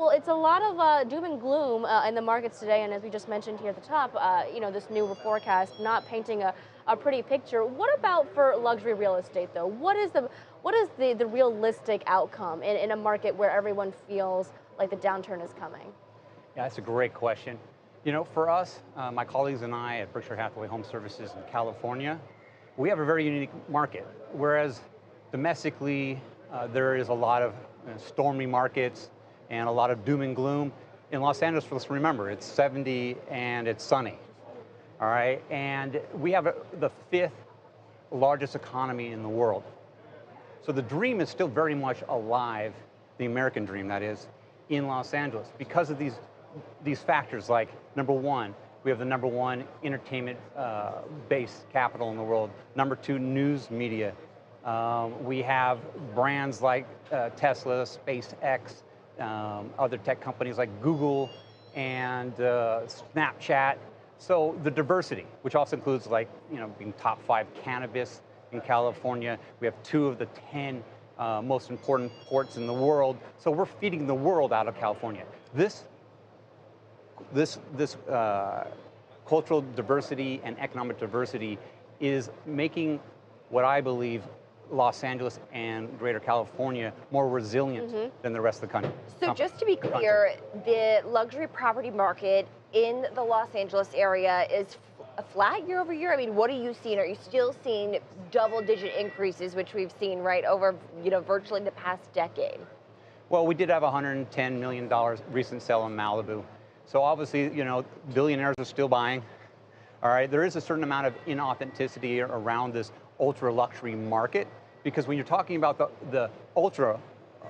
Well, it's a lot of doom and gloom in the markets today, and as we just mentioned here at the top, this new forecast not painting a pretty picture. What about for luxury real estate, though? What is the realistic outcome in a market where everyone feels like the downturn is coming? Yeah, that's a great question. For us, my colleagues and I at Berkshire Hathaway Home Services in California, we have a very unique market. Whereas domestically, there is a lot of stormy markets and a lot of doom and gloom. In Los Angeles, let's remember, it's 70 and it's sunny, all right? And we have the 5th largest economy in the world. So the dream is still very much alive, the American dream, that is, in Los Angeles because of these factors like, number one, we have the number 1 entertainment base capital in the world. Number 2, news media. We have brands like Tesla, SpaceX, other tech companies like Google and Snapchat. So the diversity, which also includes being top 5 cannabis in California. We have 2 of the 10 most important ports in the world. So we're feeding the world out of California. This cultural diversity and economic diversity is making what I believe Los Angeles and Greater California more resilient than the rest of the country. So just to be clear, the luxury property market in the Los Angeles area is flat year over year? I mean, what are you seeing? Are you still seeing double-digit increases, which we've seen right over, virtually the past decade? Well, we did have a $110 million recent sale in Malibu. So obviously, billionaires are still buying. All right, there is a certain amount of inauthenticity around this ultra luxury market, because when you're talking about the ultra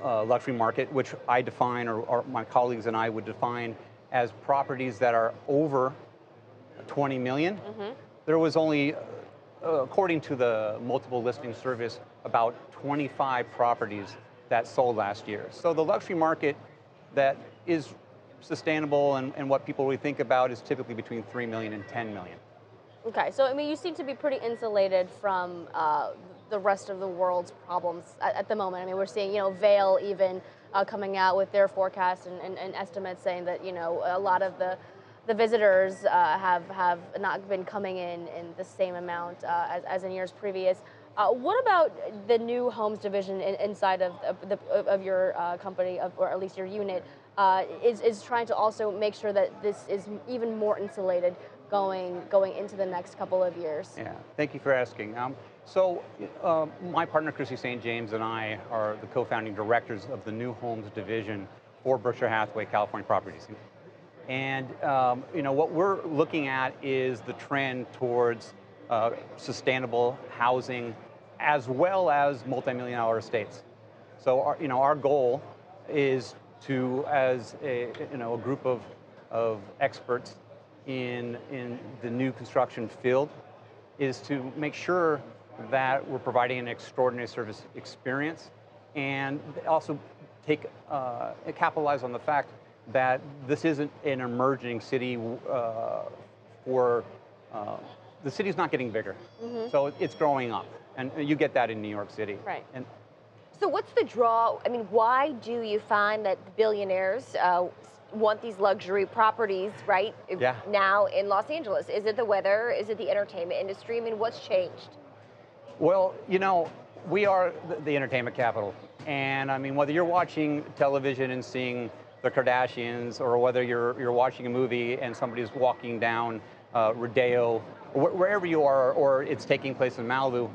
luxury market, which I define, or my colleagues and I would define as properties that are over 20 million, there was only, according to the multiple listing service, about 25 properties that sold last year. So the luxury market that is sustainable and what people really think about is typically between 3 million and 10 million. Okay, so I mean, you seem to be pretty insulated from the rest of the world's problems at the moment. I mean, we're seeing, Vail even coming out with their forecast and estimates saying that, a lot of the visitors have not been coming in the same amount as in years previous. What about the new homes division inside of your company, or at least your unit, is trying to also make sure that this is even more insulated going into the next couple of years? Yeah, thank you for asking. My partner, Kristen St. James, and I are the co-founding directors of the new homes division for Berkshire Hathaway California Properties. And what we're looking at is the trend towards sustainable housing as well as multi-million-dollar estates. So our goal is to, as a group of experts in the new construction field, is to make sure that we're providing an extraordinary service experience, and also capitalize on the fact that this isn't an emerging city the city's not getting bigger. So it's growing up, and you get that in New York City. Right. So what's the draw? I mean, why do you find that the billionaires want these luxury properties now in Los Angeles? Is it the weather? Is it the entertainment industry? I mean, what's changed? Well, we are the entertainment capital. And I mean, whether you're watching television and seeing the Kardashians, or whether you're watching a movie and somebody's walking down Rodeo, wherever you are, or it's taking place in Malibu,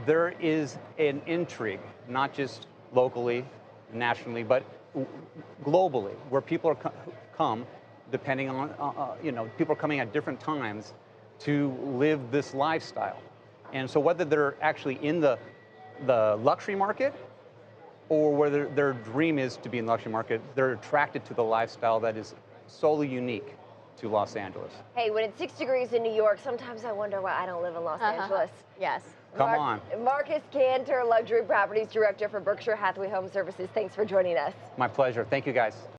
there is an intrigue, not just locally, nationally, but globally, where people come, depending on, people are coming at different times to live this lifestyle. And so whether they're actually in the luxury market, or whether their dream is to be in the luxury market, they're attracted to the lifestyle that is solely unique to Los Angeles. Hey, when it's 6 degrees in New York, sometimes I wonder why I don't live in Los Angeles. Yes. Come on. Markus Canter, Luxury Properties Director for Berkshire Hathaway Home Services. Thanks for joining us. My pleasure. Thank you, guys.